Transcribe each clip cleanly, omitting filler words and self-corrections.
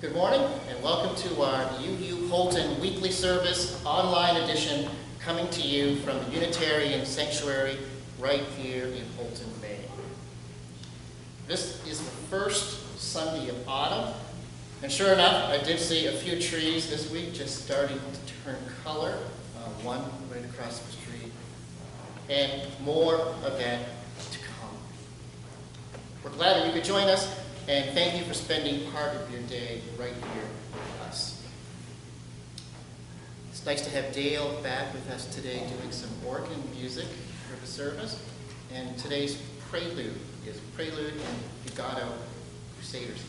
Good morning and welcome to our UU Holton Weekly Service online edition, coming to you from the Unitarian Sanctuary right here in Holton, Maine. This is the first Sunday of autumn, and sure enough, I did see a few trees this week just starting to turn color, one right across the street, and more of that to come. We're glad that you could join us, and thank you for spending part of your day right here with us. It's nice to have Dale back with us today doing some organ music for the service. And today's prelude is Prelude and Legato Crusaders.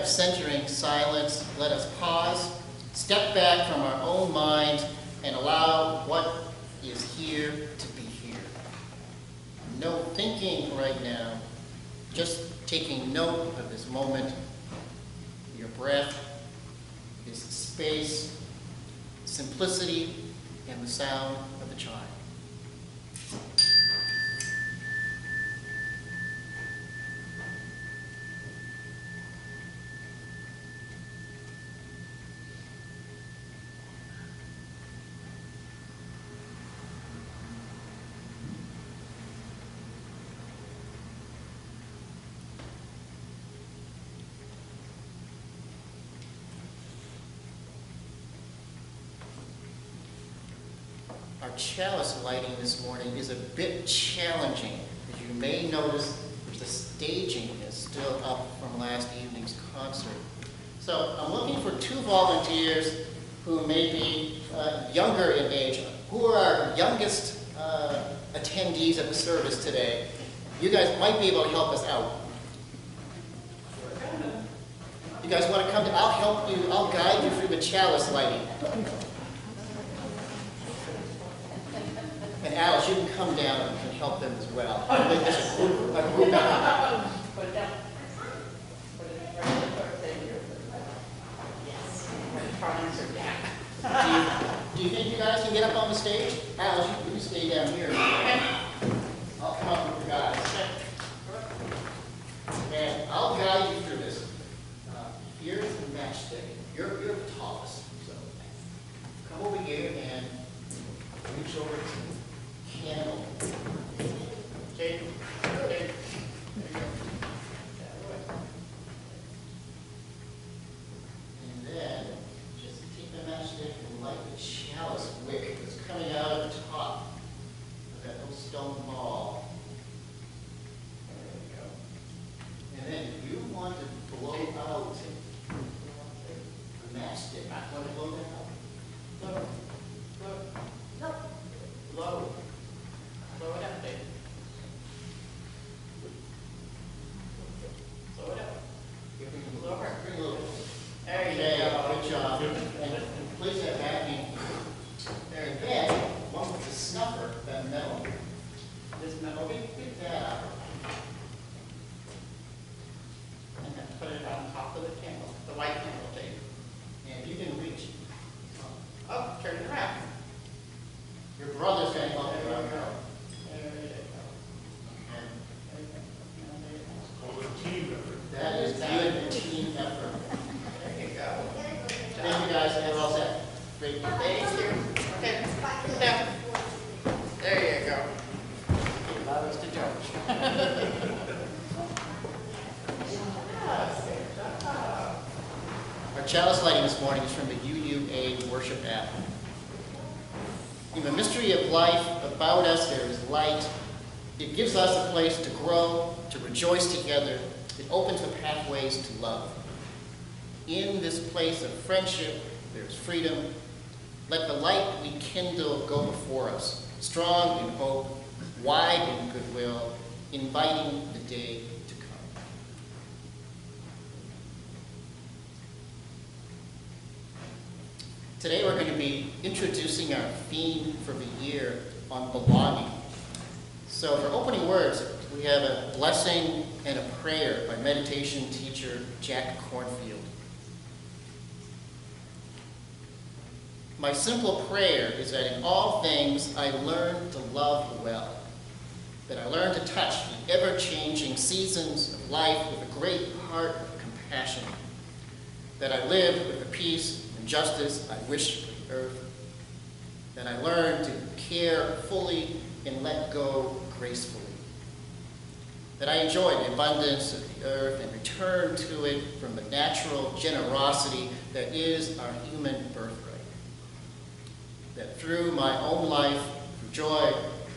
of centering silence, let us pause, step back from our own minds, and allow what is here to be here. No thinking right now, just taking note of this moment, your breath, this space, simplicity, and the sound of the chime. Our chalice lighting this morning is a bit challenging. As you may notice, the staging is still up from last evening's concert. So I'm looking for 2 volunteers who may be younger in age. Who are our youngest attendees at the service today? You guys might be able to help us out. You guys want to come? I'll help you. I'll guide you through the chalice lighting. And Alice, you can come down and help them as well. There's a group out. Do you think you guys can get up on the stage? Alice, you can stay down here. I'll come up with the guys. And I'll guide you through this. Here's the matchstick. You're the tallest. So come over here and reach over to candle. Okay. Okay. And then just take the matchstick and light the chalice wick that's coming out of the top of that little stone ball. There we go. And then if you want to blow out the matchstick, I want to blow that out. Blow. Blow it up, David. Blow it up. Blow her. Bring a little. There you go. Good job. And place that back in. There you go. One with the snuffer, that metal. This metal, pick that up. And then put it on top of the candle, the white candle, David. And you can reach. Oh, turn it around. Your brother's going to help you out. There you go. Called a team effort. That is good team effort. There you go. Thank you guys, and we're all set. Great. Thank you. Okay, sit down. There you go. Allow us to judge. Our chalice lighting this morning is from the UUA worship app. In the mystery of life, about us there is light. It gives us a place to grow, to rejoice together. It opens the pathways to love. In this place of friendship, there's freedom. Let the light we kindle go before us, strong in hope, wide in goodwill, inviting the day to come. Today we're going to be introducing our theme for the year on belonging. So for opening words, we have a blessing and a prayer by meditation teacher Jack Cornfield. My simple prayer is that in all things I learn to love well, that I learn to touch the ever-changing seasons of life with a great heart of compassion, that I live with the peace and justice I wish for the earth, that I learn to care fully and let go gracefully, that I enjoy the abundance of the earth and return to it from the natural generosity that is our human birthright, that through my own life, through joy,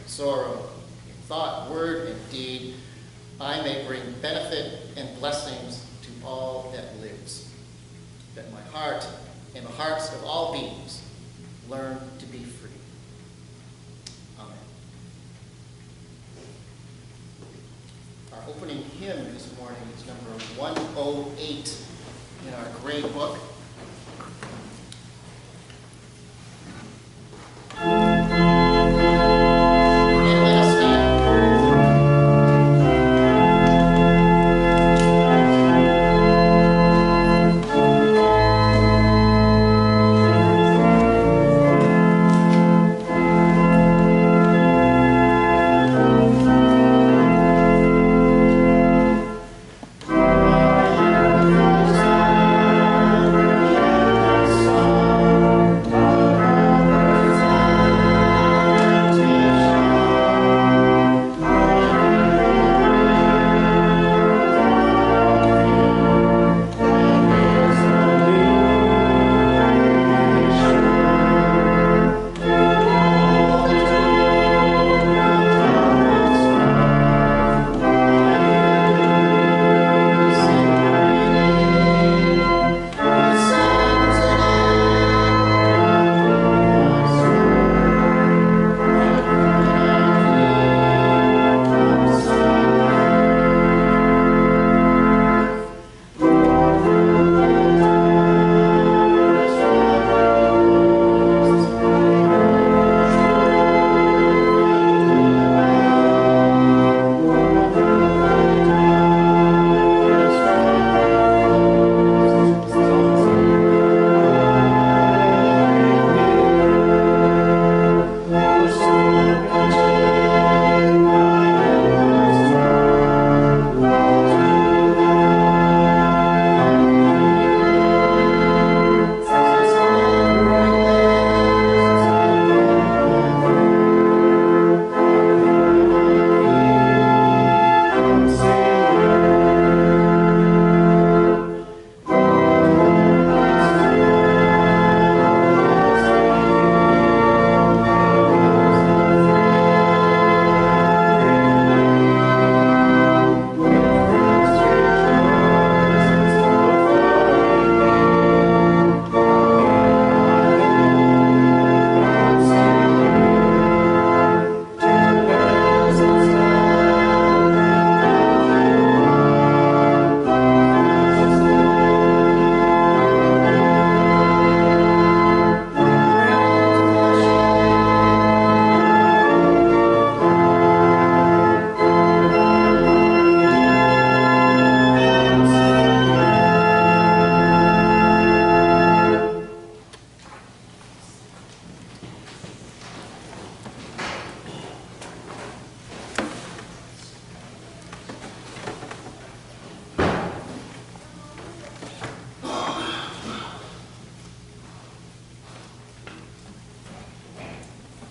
sorrow, in thought, word, and deed, I may bring benefit and blessings to all that lives, that my heart and the hearts of all beings learn to be free. Amen. Our opening hymn this morning is number 108, in our great book. And let us stand.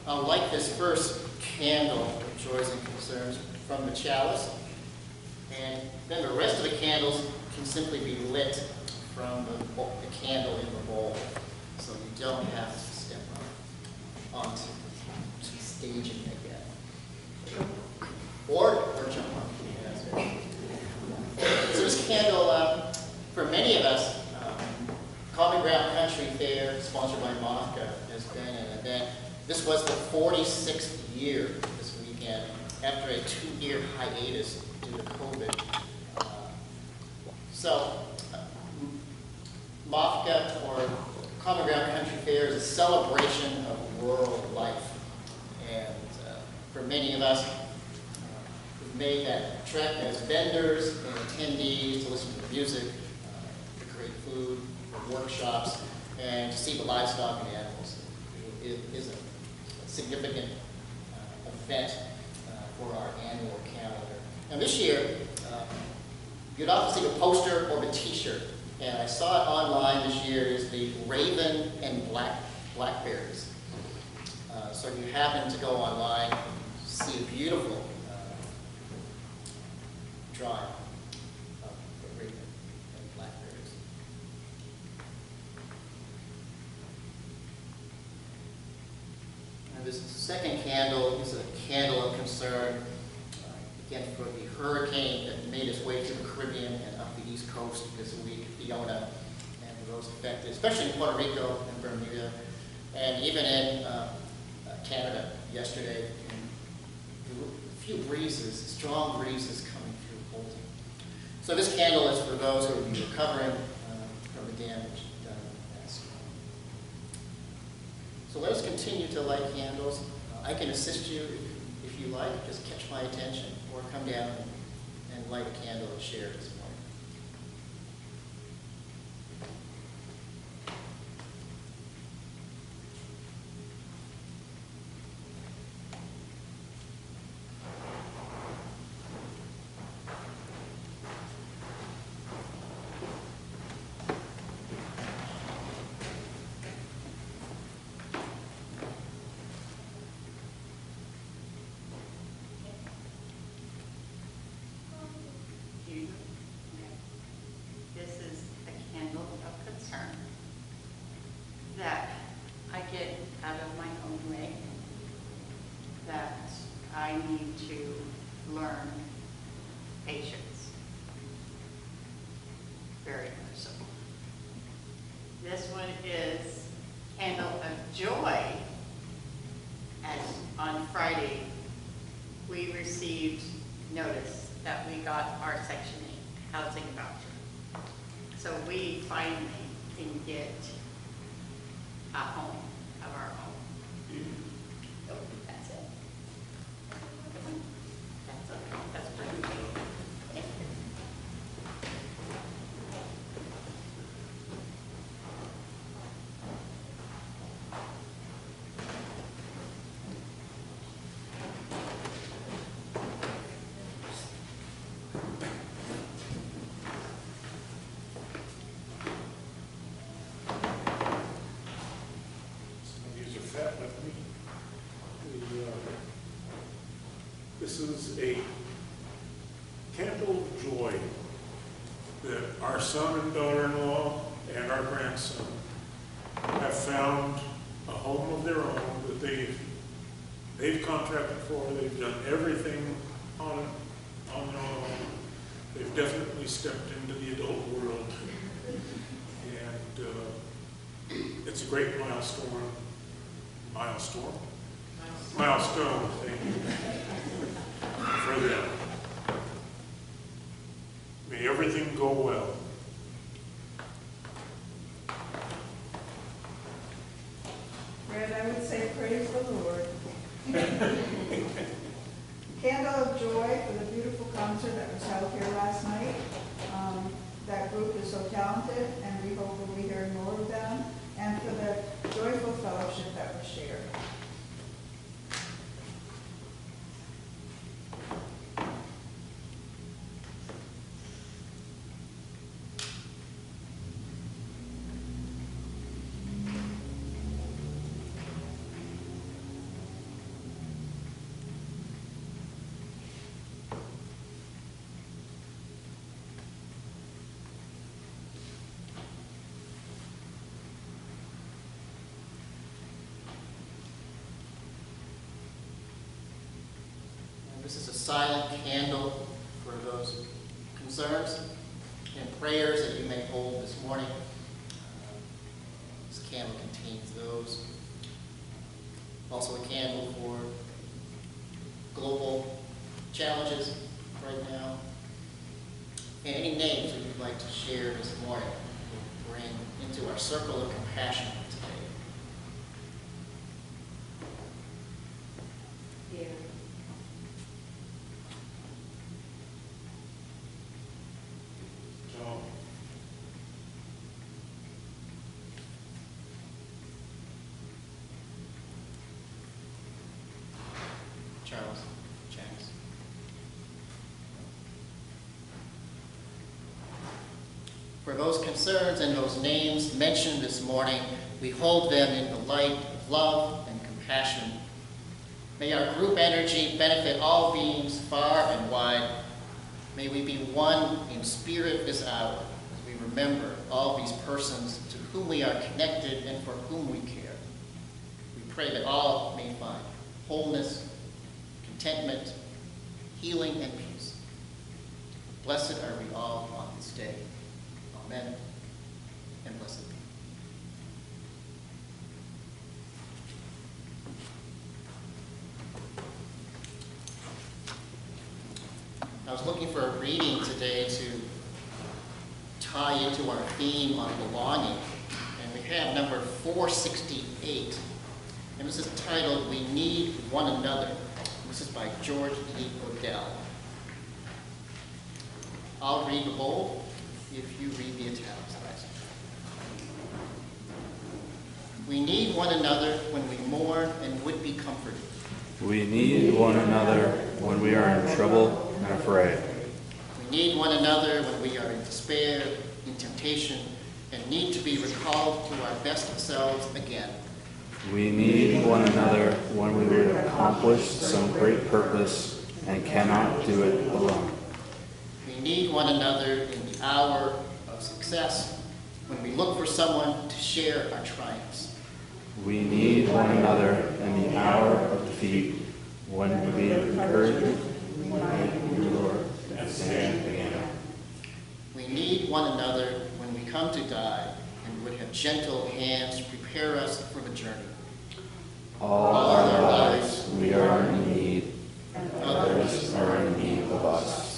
I'll light this first candle of joys and concerns from the chalice, and then the rest of the candles can simply be lit from the candle in the bowl, so you don't have to step onto the staging again, or jump on. So this candle, for many of us, Common Ground Country Fair, sponsored by MOFGA, has been an event. This was the 46th year this weekend, after a 2-year hiatus due to COVID. MOFGA, or Common Ground Country Fair, is a celebration of rural life. And for many of us, we've made that trek as vendors and attendees to listen to music, to great food, workshops, and to see the livestock and animals. It is a significant event for our annual calendar. And this year, you'd often see a poster or a t-shirt, and I saw it online this year, is the Raven and Blackberries. So if you happen to go online, see a beautiful drawing of the Raven and Blackberries. And this second candle is a candle of concern, again, for the hurricane that made its way through the Caribbean and up the East Coast this week, Fiona, and for those affected, especially in Puerto Rico and Bermuda, and even in Canada yesterday. A few breezes, strong breezes coming through Bolton. So this candle is for those who will be recovering damage done in that storm. So let us continue to light candles. I can assist you if you like. Just catch my attention or come down and light a candle and share this morning. This is a candle of concern that I get out of my own way, that I need to learn patience. Very much so. This one is Candle of Joy, as on Friday we received notice that we got our Section 8 housing voucher. So we finally can get a home of our own. Oh, that's it. That's okay. That's pretty big. Some of these are fat like me. This is a candle of joy that our son and daughter-in-law and our grandson have found a home of their own that they've contracted for. They've done everything on their own. They've definitely stepped into the adult world. And it's a great milestone. Milestone, thank you, for them. May everything go well. Fred, I would say praise the Lord. Candle of Joy for the beautiful concert that was held here last night. That group is so talented, and we hope we'll be hearing more of them, and for the joyful fellowship that was shared. This is a silent candle for those concerns and prayers that you may hold this morning. This candle contains those. Also a candle for global challenges right now. And any names that you'd like to share this morning, we'll bring into our circle of compassion today. Here. John. Charles, Janice. For those concerns and those names mentioned this morning, we hold them in the light of love and compassion. May our group energy benefit all beings far and wide. May we be one in spirit this hour as we remember all these persons to whom we are connected and for whom we care. We pray that all may find wholeness, contentment, healing, and peace. Blessed are we all on this day. Amen, and blessed be. I was looking for a reading today to tie into our theme on belonging. And we have number 468. And this is titled, We Need One Another. This is by George E. Odell. I'll read the whole if you read the italicized. We need one another when we mourn and would be comforted. We need one another when we are in trouble and afraid. We need one another when we are in despair, in temptation, and need to be recalled to our best selves again. We need one another when we would accomplish some great purpose and cannot do it alone. We need one another in the hour of success, when we look for someone to share our triumphs. We need one another in the hour of defeat when we encourage you, Lord, and stand again. We need one another when we come to die and would have gentle hands to prepare us for the journey. All our lives we are in need, and others are in need of us.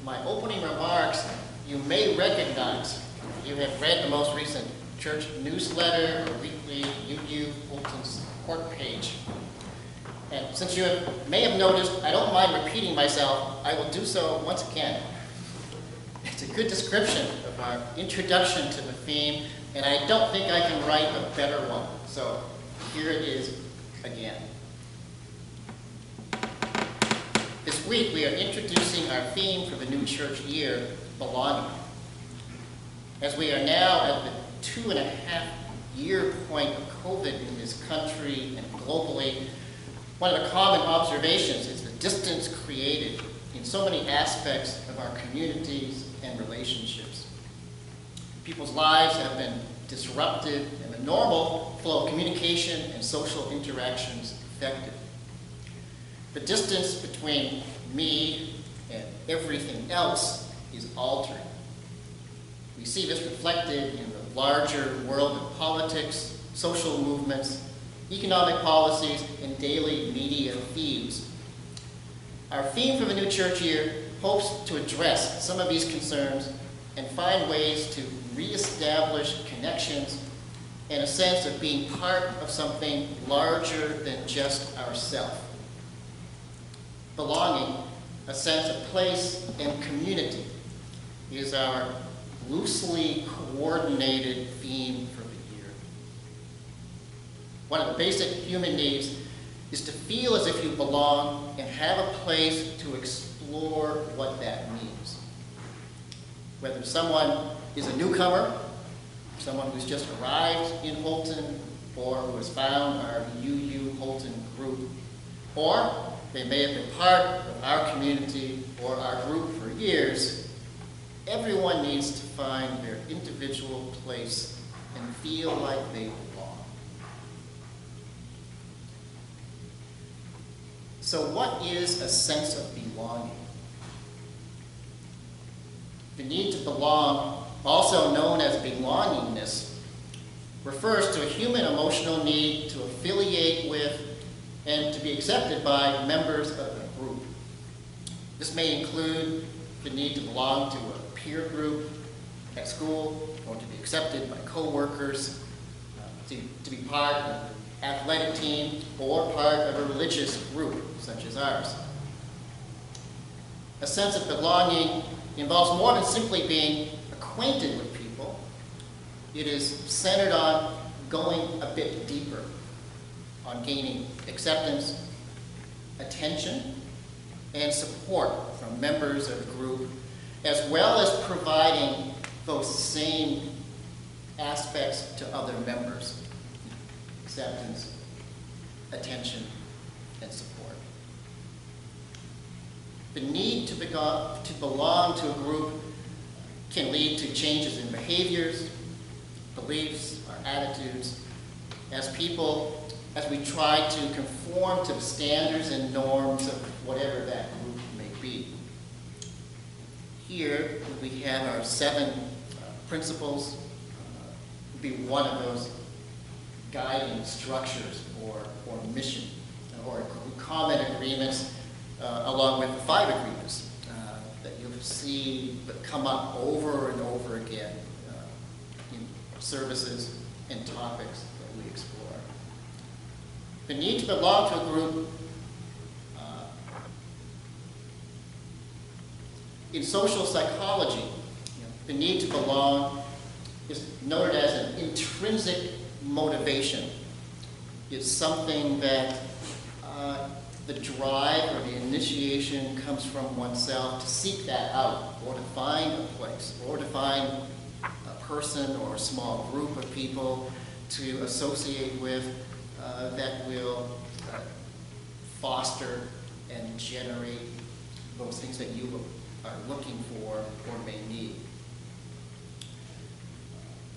My opening remarks, you may recognize. You have read the most recent church newsletter or weekly UU Fulton's court page. And since you may have noticed, I don't mind repeating myself. I will do so once again. It's a good description of our introduction to the theme, and I don't think I can write a better one. So here it is again. This week, we are introducing our theme for the new church year, belonging. As we are now at the 2.5-year point of COVID in this country and globally, one of the common observations is the distance created in so many aspects of our communities and relationships. People's lives have been disrupted and the normal flow of communication and social interactions affected. The distance between me and everything else is altered. We see this reflected in the larger world of politics, social movements, economic policies, and daily media feeds. Our theme for the new church year hopes to address some of these concerns and find ways to reestablish connections and a sense of being part of something larger than just ourselves. Belonging, a sense of place and community, is our loosely coordinated theme for the year. One of the basic human needs is to feel as if you belong and have a place to explore what that means. Whether someone is a newcomer, someone who's just arrived in Holton, or who has found our UU Holton group, or they may have been part of our community or our group for years, everyone needs to find their individual place and feel like they belong. So what is a sense of belonging? The need to belong, also known as belongingness, refers to a human emotional need to affiliate with and to be accepted by members of a group. This may include the need to belong to a peer group at school, or to be accepted by coworkers, to be part of an athletic team, or part of a religious group, such as ours. A sense of belonging involves more than simply being acquainted with people. It is centered on going a bit deeper, on gaining acceptance, attention, and support from members of the group, as well as providing those same aspects to other members: acceptance, attention, and support. The need to belong to a group can lead to changes in behaviors, beliefs, or attitudes as we try to conform to the standards and norms of whatever that group may be. here we have our 7 principles, would be one of those guiding structures or mission or common agreements along with the 5 agreements that you'll see come up over and over again in services and topics that we explore. The need to belong to a group in social psychology, the need to belong is noted as an intrinsic motivation. It's something that the drive or the initiation comes from oneself to seek that out, or to find a place, or to find a person or a small group of people to associate with that will foster and generate those things that you are looking for or may need.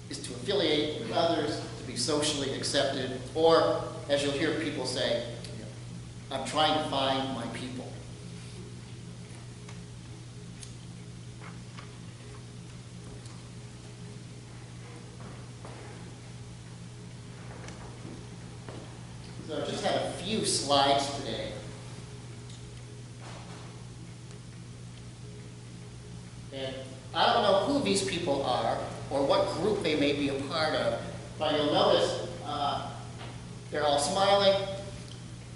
Is to affiliate with others, to be socially accepted, or, as you'll hear people say, I'm trying to find my people. So I just had a few slides today. And I don't know who these people are or what group they may be a part of, but you'll notice they're all smiling.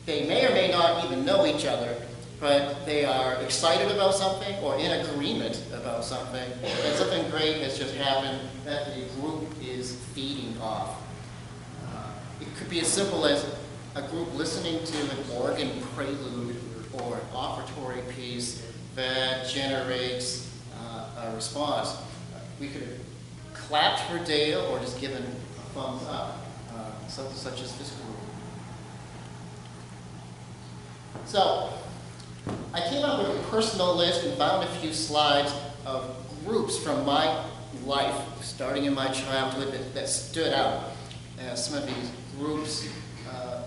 They may or may not even know each other, but they are excited about something or in agreement about something, and something great has just happened that the group is feeding off. It could be as simple as a group listening to an organ prelude or an offertory piece that generates a response. We could have clapped for Dale or just given a thumbs up, such as this group. So, I came up with a personal list and found a few slides of groups from my life, starting in my childhood, that stood out as some of these groups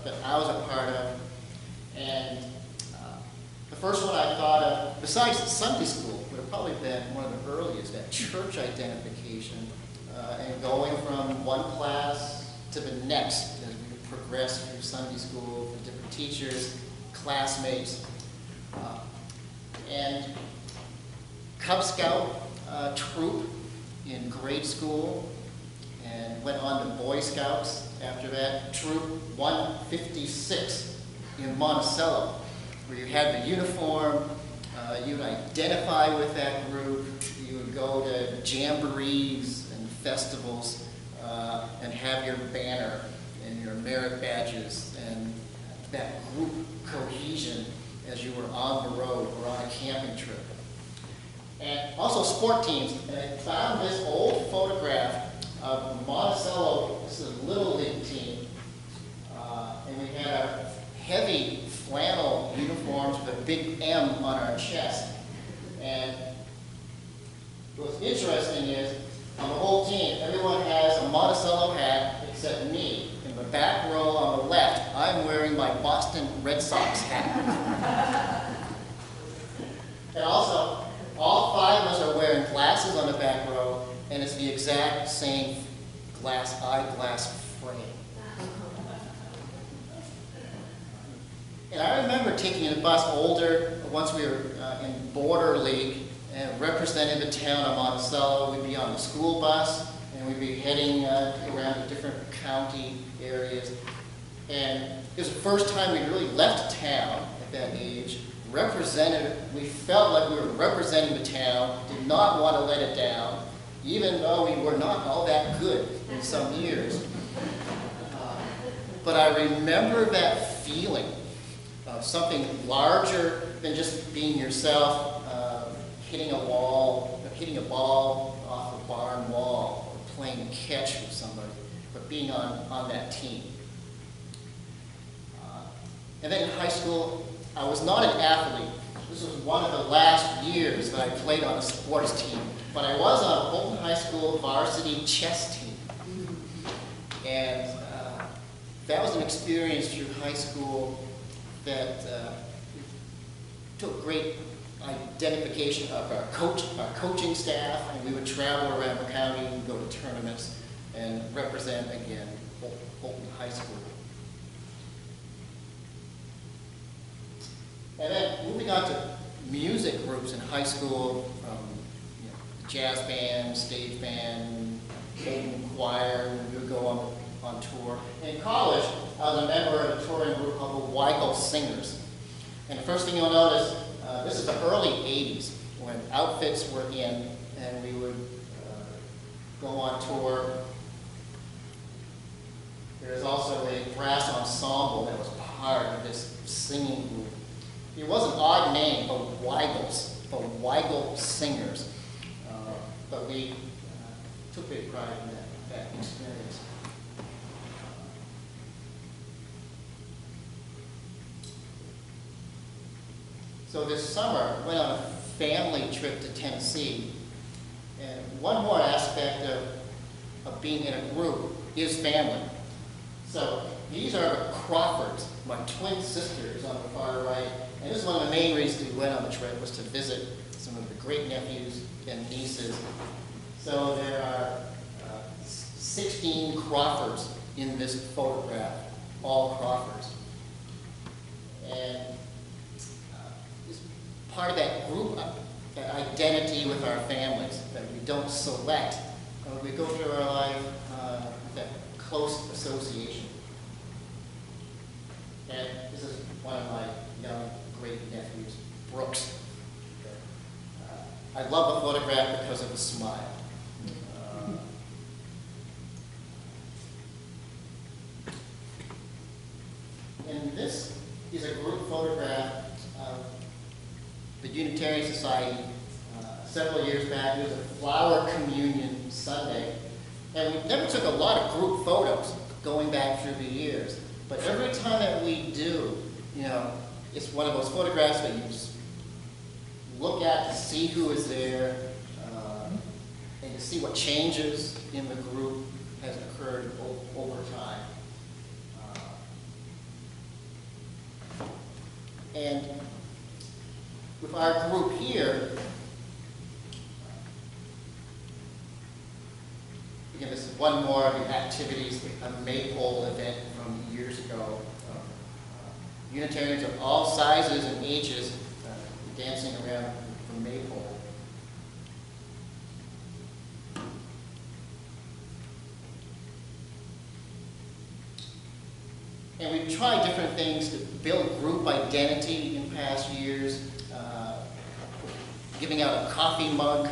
that I was a part of. And the first one I thought of, besides Sunday school, would have probably been one of the earliest, that church identification, and going from one class to the next as we progress through Sunday school, the different teachers, classmates, and Cub Scout troop in grade school, and went on to Boy Scouts after that. Troop 156 in Monticello, where you had the uniform, you would identify with that group, you would go to jamborees and festivals, and have your banner and your merit badges and that group cohesion as you were on the road or on a camping trip. And also sport teams. And I found this old photograph of Monticello. This is a Little League team. And we had our heavy flannel uniforms with a big M on our chest. And what's interesting is, on the whole team, everyone has a Monticello hat except me. In the back row on the left, I'm wearing my Boston Red Sox hat. And also, all 5 of us are wearing glasses on the back row, and it's the exact same eyeglass frame. And I remember taking a bus older, once we were in Border League, and representing the town of Monticello. We'd be on the school bus, and we'd be heading around to different county areas. And it was the first time we really left town at that age. We felt like we were representing the town, did not want to let it down, even though we were not all that good in some years. But I remember that feeling of something larger than just being yourself, hitting a ball off a barn wall, or playing catch with somebody, but being on that team. And then in high school, I was not an athlete. This was one of the last years that I played on a sports team, but I was on a Fulton High School varsity chess team. And that was an experience through high school that took great identification of our coaching staff, and we would travel around the county and go to tournaments and represent, again, Holton High School. And then moving on to music groups in high school, jazz band, stage band, Holton choir, we would go on tour. In college, I was a member of a touring group called the Weigel Singers. And the first thing you'll notice, this is the early 80s when outfits were in and we would go on tour. There's also a brass ensemble that was part of this singing group. It was an odd name, the Weigels, the Weigel Singers. But we took great pride in that experience. So this summer, we went on a family trip to Tennessee. And one more aspect of being in a group is family. So these are the Crawfords, my twin sisters on the far right. And this is one of the main reasons we went on the trip, was to visit some of the great nephews and nieces. So there are 16 Crawfords in this photograph, all Crawfords. And it's part of that group, that identity with our families, that we don't select. We go through our life with that close association. And this is one of my young great nephews, Brooks. I love the photograph because of the smile. And this is a group photograph of the Unitarian Society several years back. It was a flower communion Sunday. And we never took a lot of group photos going back through the years. But every time that we do, it's one of those photographs that you just look at to see who is there, and to see what changes in the group has occurred over time. And with our group here, again, this is one more of the activities, a Maypole event from years ago. Unitarians of all sizes and ages dancing around the Maypole. And we've tried different things to build group identity in past years, giving out a coffee mug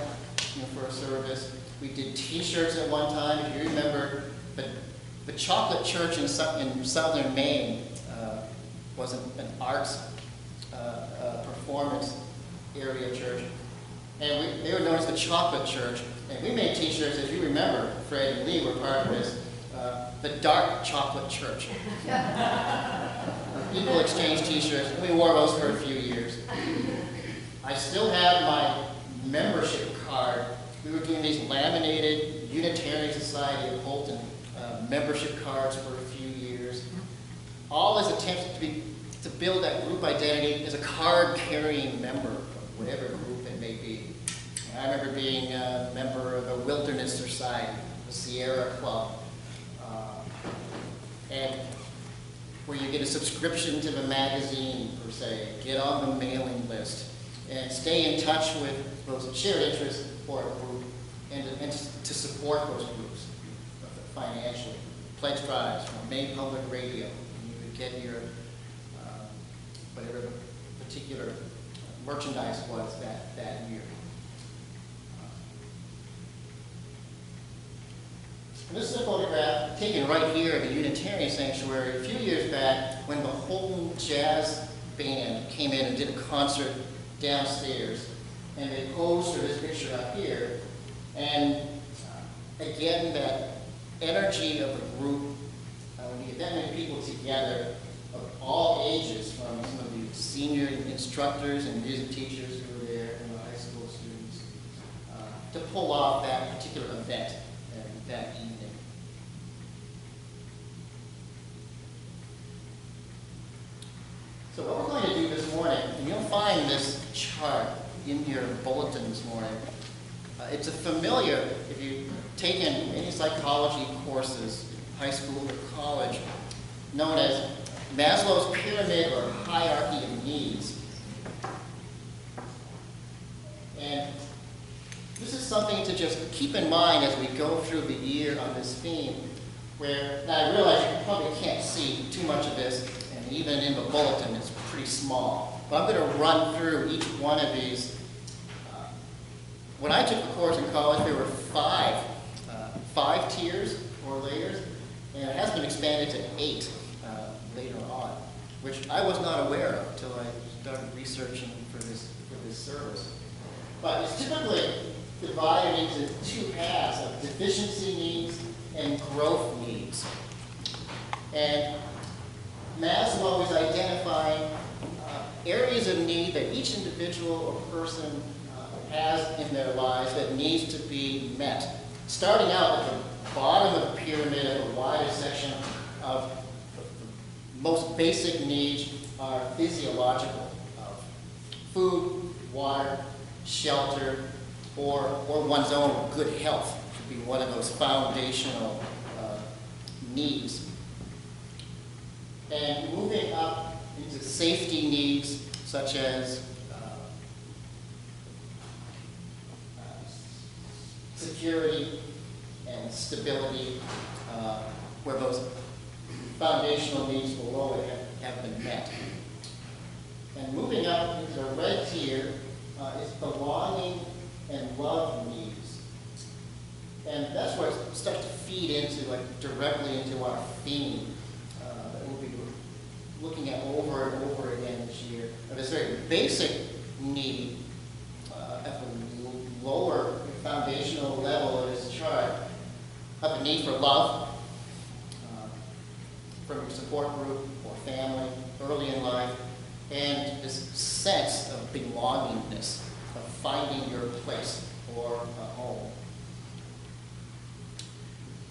for a service. We did T-shirts at one time, if you remember. But the Chocolate Church in southern Maine was an arts performance area church. And they were known as the Chocolate Church. And we made T-shirts, as you remember, Fred and Lee were part of this, the Dark Chocolate Church. People exchanged T-shirts, and we wore those for a few years. I still have my membership card. We were doing these laminated Unitarian Society of Holton membership cards for a few years. All as attempts to build that group identity as a card-carrying member of whatever group it may be. And I remember being a member of the Wilderness Society, the Sierra Club, and where you get a subscription to the magazine, per se, get on the mailing list, and stay in touch with those shared interests for a group, and to support those groups financially. Pledge drives from Maine Public Radio. You would get your, whatever the particular merchandise was that year. And this is a photograph taken right here at the Unitarian Sanctuary a few years back when the Holton Jazz Band came in and did a concert downstairs. And they posed for this picture up here. And again, that energy of the group, when you get that many people together of all ages, from some of the senior instructors and music teachers who were there and the high school students, to pull off that particular event that evening. So what we're going to do this morning, and you'll find this chart in your bulletin this morning. It's a familiar, if you've taken any psychology courses, high school or college, known as Maslow's pyramid or hierarchy of needs. And this is something to just keep in mind as we go through the year on this theme, where now I realize you probably can't see too much of this, and even in the bulletin it's pretty small. But I'm going to run through each one of these. When I took the course in college, there were five tiers or layers, and it has been expanded to 8 later on, which I was not aware of until I started researching for this service. But it's typically divided into 2 halves of deficiency needs and growth needs. And Maslow is identifying areas of need that each individual or person has in their lives that needs to be met. Starting out at the bottom of the pyramid at the widest section of the most basic needs are physiological, of food, water, shelter, or one's own good health should be one of those foundational needs. And moving up into safety needs such as security and stability, where those foundational needs below it have been met. And moving up into the red tier is belonging and love needs. And that's where it starts to feed into, directly into our theme that we'll be looking at over and over again this year. Of this very basic need at the lower foundational level of this chart, of the need for love from your support group or family early in life, and this sense of belongingness, of finding your place or a home.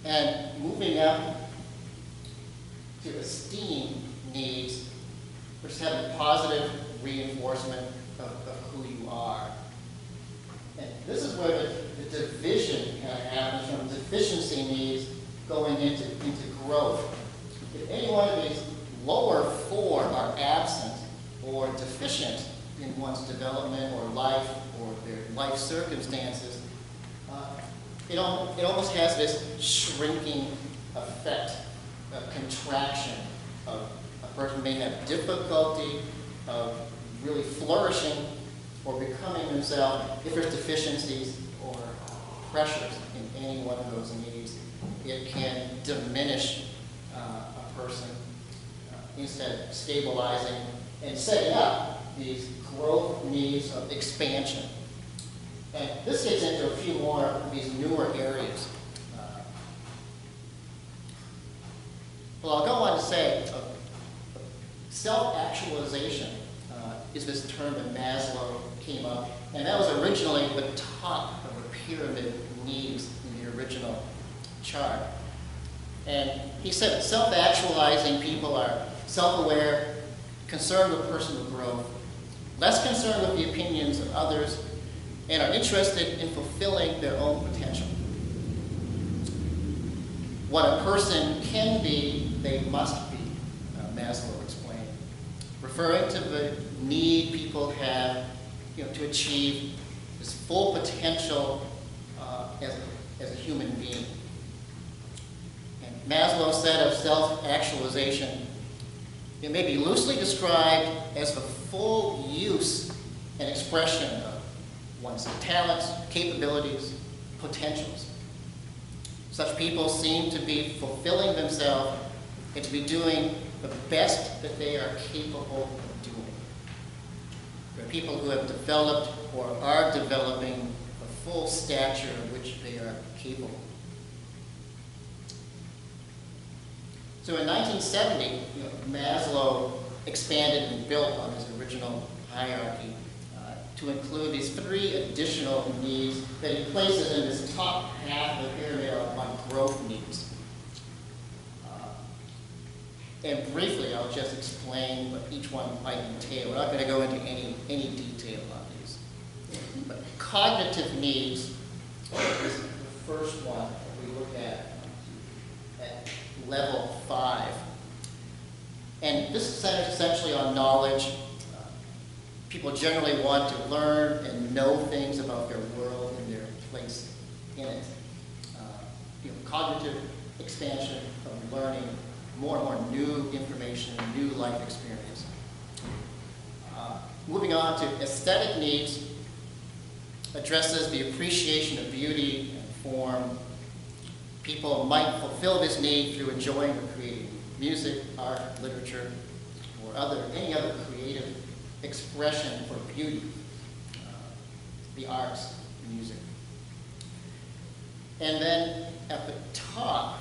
And moving up to esteem needs, which is having positive reinforcement of who you are. And this is where the division kind of happens from deficiency needs going into growth. If any one of these lower 4 are absent or deficient in one's development or life or their life circumstances, it almost has this shrinking effect, a contraction of a person may have difficulty of really flourishing or becoming themselves if there's deficiencies or pressures in any one of those needs. It can diminish a person instead of stabilizing and setting up these growth needs of expansion. And this gets into a few more of these newer areas. Well, I'll go on to say self-actualization is this term that Maslow came up, and that was originally the top of the pyramid needs in the original chart. And he said that self-actualizing people are self-aware, concerned with personal growth, less concerned with the opinions of others, and are interested in fulfilling their own potential. What a person can be, they must be, Maslow explained, referring to the need people have to achieve this full potential as a human being. And Maslow said of self-actualization, it may be loosely described as the full use and expression of one's talents, capabilities, potentials. Such people seem to be fulfilling themselves and to be doing the best that they are capable of doing. They're people who have developed or are developing the full stature of which they are capable. So in 1970, Maslow expanded and built on his original hierarchy to include these 3 additional needs that he places in this top half of the pyramid on growth needs. And briefly, I'll just explain what each one might entail. We're not going to go into any detail on these. cognitive needs is the first one that we look at level 5. And this centers essentially on knowledge. People generally want to learn and know things about their world and their place in it. Cognitive expansion of learning more and more new information, new life experience. Moving on to aesthetic needs, addresses the appreciation of beauty and form. People might fulfill this need through enjoying or creating music, art, literature, or any other creative expression for beauty, the arts, music. And then at the top,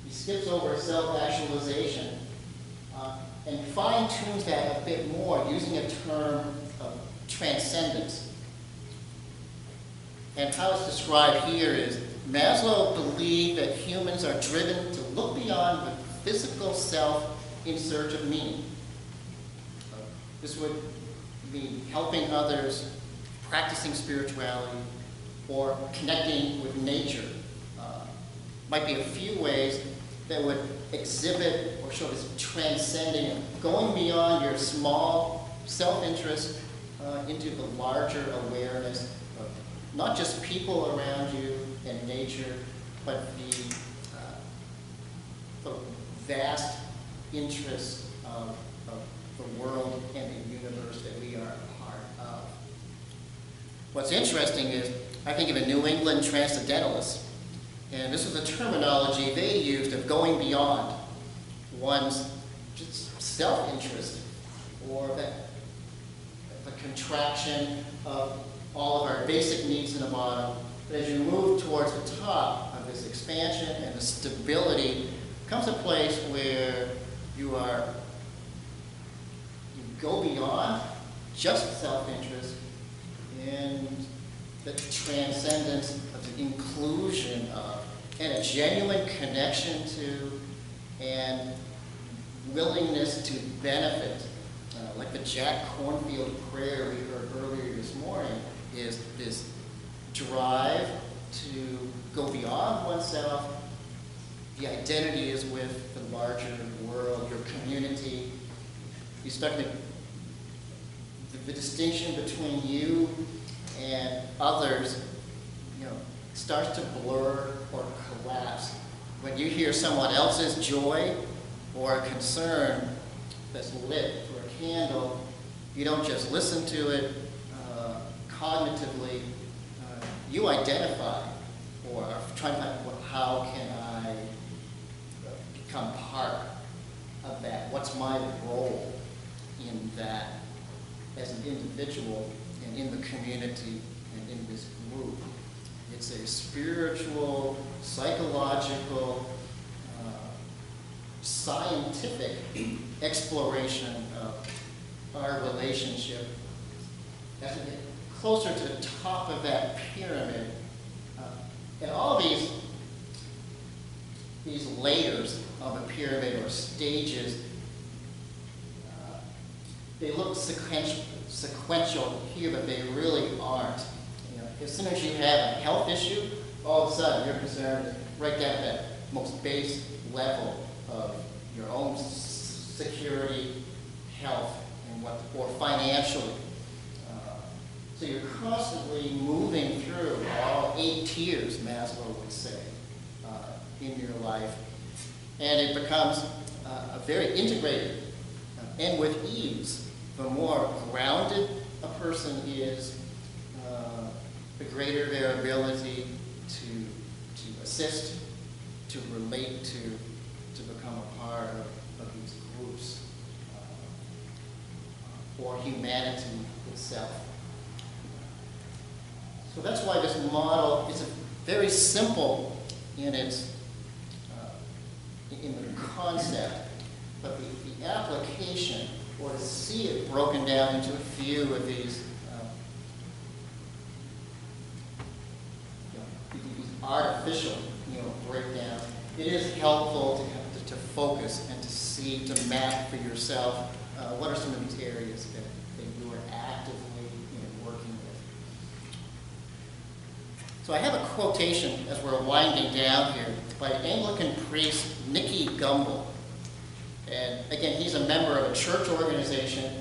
he skips over self-actualization and fine-tunes that a bit more using a term of transcendence. And how it's described here is Maslow believed that humans are driven to look beyond the physical self in search of meaning. This would mean helping others, practicing spirituality, or connecting with nature. Might be a few ways that would exhibit or show this transcending, going beyond your small self-interest into the larger awareness of not just people around you and nature, but the vast interest of the world and the universe that we are a part of. What's interesting is, I think of a New England transcendentalist, and this is the terminology they used of going beyond one's just self-interest or the contraction of all of our basic needs in the bottom. But as you move towards the top of this expansion and the stability, comes a place where you go beyond just self-interest and the transcendence of the inclusion of and a genuine connection to and willingness to benefit. Like the Jack Cornfield prayer we heard earlier this morning, is this drive to go beyond oneself. The identity is with the larger world, your community. You start to, the distinction between you and others, starts to blur or collapse. When you hear someone else's joy or a concern that's lit for a candle, you don't just listen to it cognitively. You identify or are trying to find, how can I become part of that? What's my role in that as an individual and in the community and in this group? It's a spiritual, psychological, scientific exploration of our relationship. As we get closer to the top of that pyramid, and all these layers of a pyramid or stages, they look sequential here, but they really aren't. As soon as you have a health issue, all of a sudden you're concerned right down at that most base level of your own security, health, and or financially. So you're constantly moving through all 8 tiers, Maslow would say, in your life. And it becomes a very integrated and with ease. The more grounded a person is, the greater their ability to assist, to relate to become a part of these groups, or humanity itself. So that's why this model is very simple in its in the concept, but the application, or to see it broken down into a few of these artificial breakdown, it is helpful to focus and to see, to map for yourself what are some of these areas that you are actively So I have a quotation as we're winding down here by Anglican priest Nicky Gumbel. And again, he's a member of a church organization.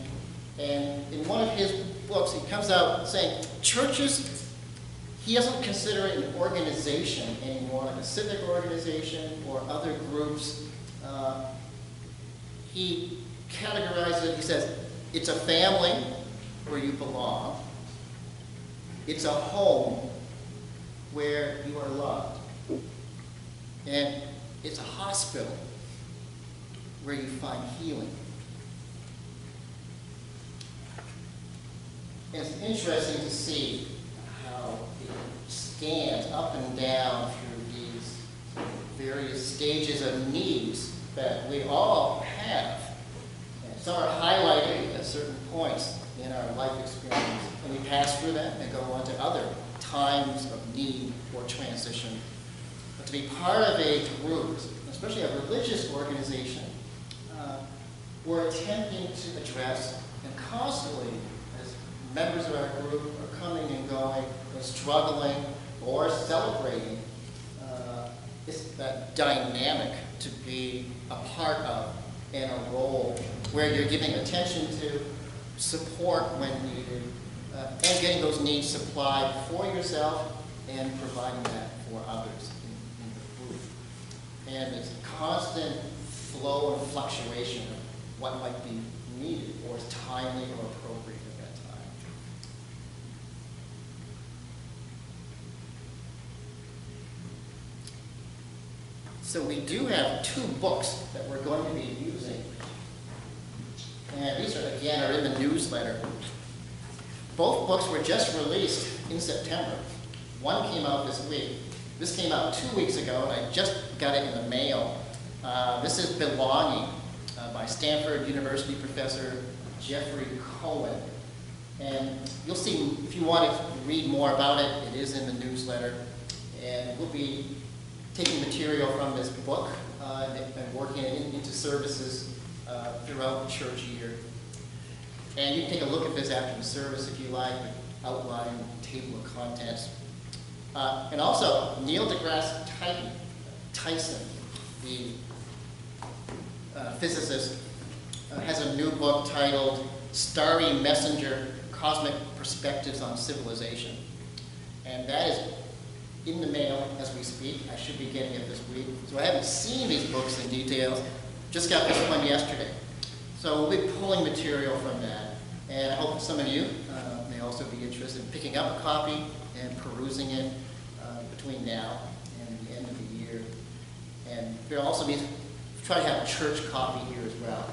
And in one of his books, he comes out saying churches, he doesn't consider it an organization anymore, like a civic organization or other groups. He categorizes it, he says, it's a family where you belong. It's a home where you are loved. And it's a hospital where you find healing. And it's interesting to see how it scans up and down through these various stages of needs that we all have. And some are highlighted at certain points in our life experience, and we pass through that and go on to other times of need or transition. But to be part of a group, especially a religious organization, we're attempting to address and constantly, as members of our group are coming and going and struggling or celebrating, it's that dynamic to be a part of and a role where you're giving attention to, support when needed, and getting those needs supplied for yourself and providing that for others in the group. And it's a constant flow and fluctuation of what might be needed or is timely or appropriate at that time. So we do have 2 books that we're going to be using. And these are, again, are in the newsletter. Both books were just released in September. One came out this week. This came out 2 weeks ago, and I just got it in the mail. This is Belonging by Stanford University professor Jeffrey Cohen. And you'll see, if you want to read more about it, it is in the newsletter. And we'll be taking material from this book and working it into services throughout the church year. And you can take a look at this after the service if you like, the outline, table of contents. And also, Neil deGrasse Tyson, the physicist, has a new book titled Starry Messenger, Cosmic Perspectives on Civilization. And that is in the mail as we speak. I should be getting it this week. So I haven't seen these books in detail. Just got this one yesterday. So we'll be pulling material from that. And I hope some of you may also be interested in picking up a copy and perusing it between now and the end of the year. And there'll also be, try to have a church copy here as well,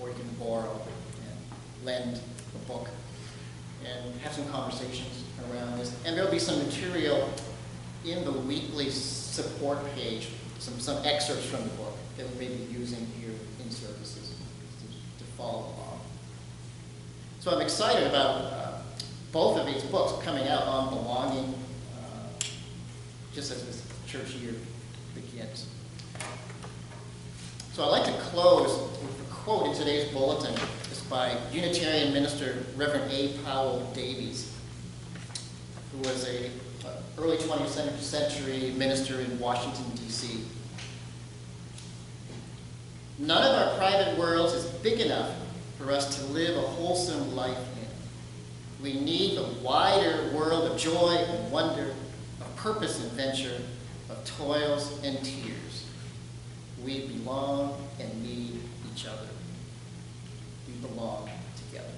or you can borrow and lend the book and have some conversations around this. And there'll be some material in the weekly support page, some excerpts from the book that we may be using here in services to follow along. So I'm excited about both of these books coming out on belonging just as this church year begins. So I'd like to close with a quote in today's bulletin. It's by Unitarian minister Reverend A. Powell Davies, who was a early 20th century minister in Washington, D.C. None of our private worlds is big enough for us to live a wholesome life in. We need the wider world of joy and wonder, of purpose and venture, of toils and tears. We belong and need each other. We belong together.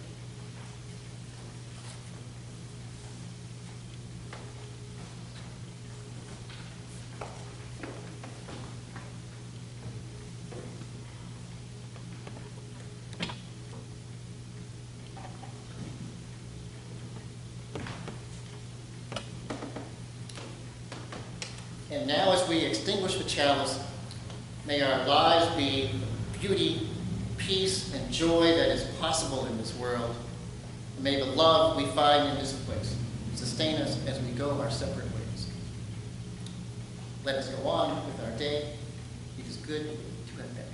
And now as we extinguish the chalice, may our lives be beauty, peace, and joy that is possible in this world. And may the love we find in this place sustain us as we go our separate ways. Let us go on with our day. It is good to have been.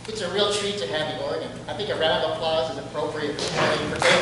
It's a real treat to have you, Oregon. I think a round of applause is appropriate for Dave.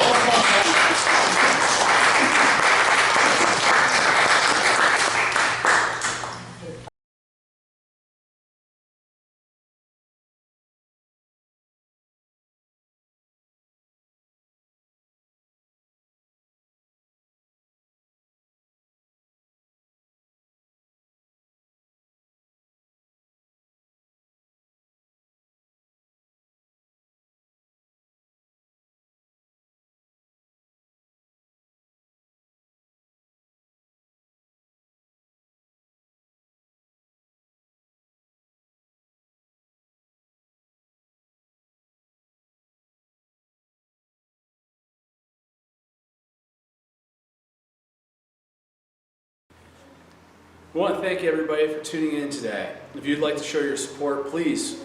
We want to thank everybody for tuning in today. If you'd like to show your support, please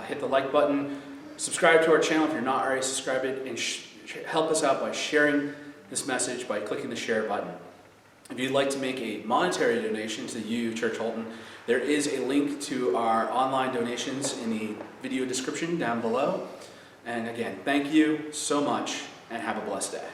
hit the like button, subscribe to our channel if you're not already subscribed, and help us out by sharing this message by clicking the share button. If you'd like to make a monetary donation to you, Church Houlton, there is a link to our online donations in the video description down below. And again, thank you so much and have a blessed day.